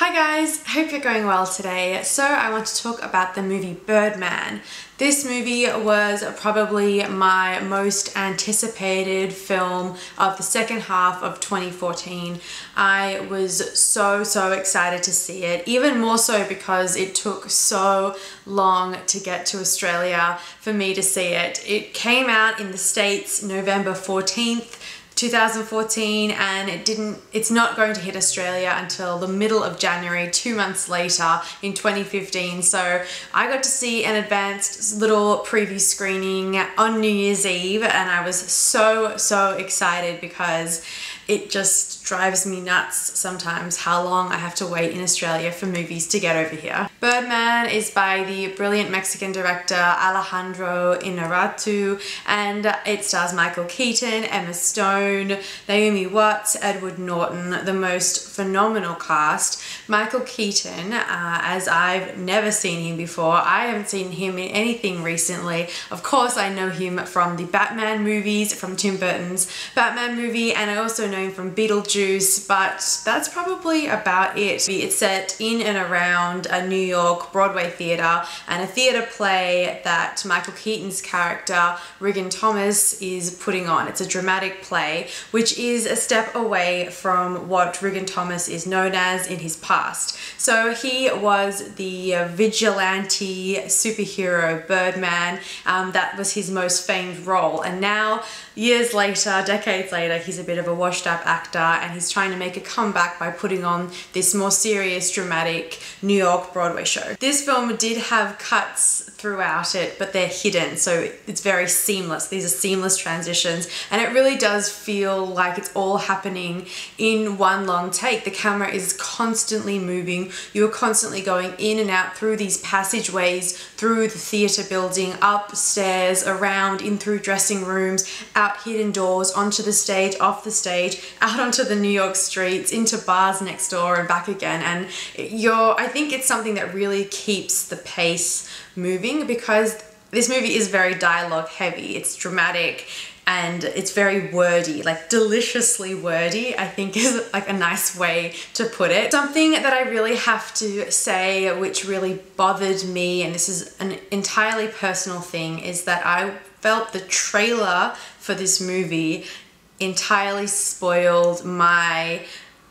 Hi guys, hope you're going well today. So I want to talk about the movie Birdman. This movie was probably my most anticipated film of the second half of 2014. I was so excited to see it, even more so because it took so long to get to Australia for me to see it. It came out in the States November 14th, 2014, and it's not going to hit Australia until the middle of January, 2 months later in 2015. So I got to see an advanced little preview screening on New Year's Eve, and I was so excited because it just drives me nuts sometimes how long I have to wait in Australia for movies to get over here. Birdman is by the brilliant Mexican director Alejandro Inarritu, and it stars Michael Keaton, Emma Stone, Naomi Watts, Edward Norton, the most phenomenal cast. Michael Keaton, as I've never seen him before. I haven't seen him in anything recently. Of course, I know him from the Batman movies, from Tim Burton's Batman movie, and I also know him from Beetlejuice, but that's probably about it. It's set in and around a New York Broadway theatre and a theatre play that Michael Keaton's character, Regan Thomas, is putting on. It's a dramatic play, which is a step away from what Regan Thomas is known as in his past. So he was the vigilante superhero Birdman. That was his most famed role, and now years later, decades later, he's a bit of a washed up actor, and he's trying to make a comeback by putting on this more serious, dramatic New York Broadway show. This film did have cuts throughout it, but they're hidden, so it's very seamless. These are seamless transitions, and it really does feel like it's all happening in one long take. The camera is constantly moving. You're constantly going in and out through these passageways, through the theatre building, upstairs, around, in through dressing rooms, out hidden doors, onto the stage, off the stage, out onto the New York streets, into bars next door and back again. And I think it's something that really keeps the pace moving, because this movie is very dialogue heavy. It's dramatic and it's very wordy, like deliciously wordy, I think is like a nice way to put it. Something that I really have to say which really bothered me, and this is an entirely personal thing, is that I felt the trailer for this movie entirely spoiled my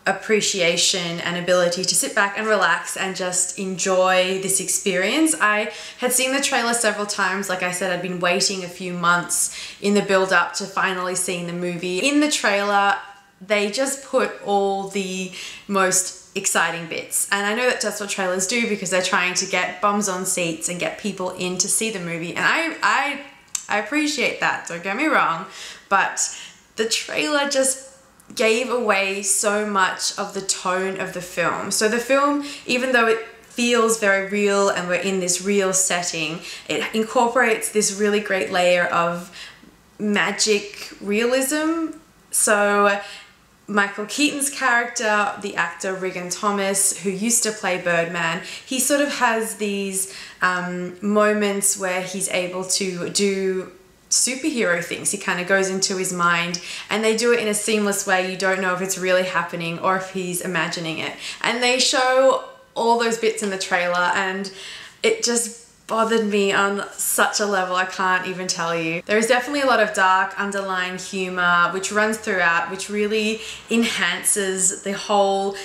appreciation and ability to sit back and relax and just enjoy this experience. I had seen the trailer several times. Like I said, I'd been waiting a few months in the build up to finally seeing the movie. In the trailer, they just put all the most exciting bits. And I know that that's what trailers do, because they're trying to get bums on seats and get people in to see the movie. And I appreciate that, don't get me wrong, but the trailer just gave away so much of the tone of the film. So the film, even though it feels very real and we're in this real setting, it incorporates this really great layer of magic realism. So Michael Keaton's character, the actor Regan Thomas, who used to play Birdman, he sort of has these moments where he's able to do superhero things. He kind of goes into his mind, and they do it in a seamless way. You don't know if it's really happening or if he's imagining it. And they show all those bits in the trailer, and it just bothered me on such a level I can't even tell you. There is definitely a lot of dark underlying humor which runs throughout, which really enhances the whole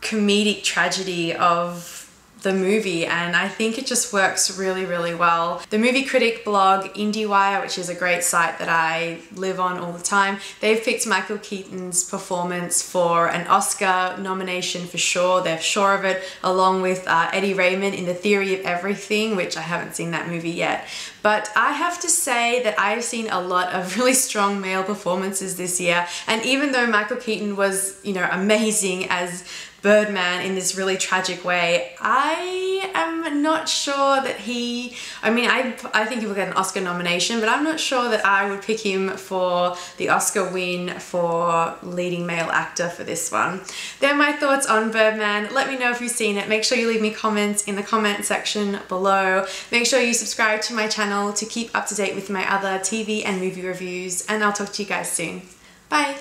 comedic tragedy of the movie, and I think it just works really well. The movie critic blog IndieWire, which is a great site that I live on all the time, they've picked Michael Keaton's performance for an Oscar nomination for sure. They're sure of it, along with Eddie Raymond in The Theory of Everything, which I haven't seen that movie yet. But I have to say that I've seen a lot of really strong male performances this year, and even though Michael Keaton was, you know, amazing as Birdman in this really tragic way, I am not sure that I think he will get an Oscar nomination, but I'm not sure that I would pick him for the Oscar win for leading male actor for this one. They're my thoughts on Birdman. Let me know if you've seen it. Make sure you leave me comments in the comment section below. Make sure you subscribe to my channel to keep up to date with my other TV and movie reviews, and I'll talk to you guys soon. Bye!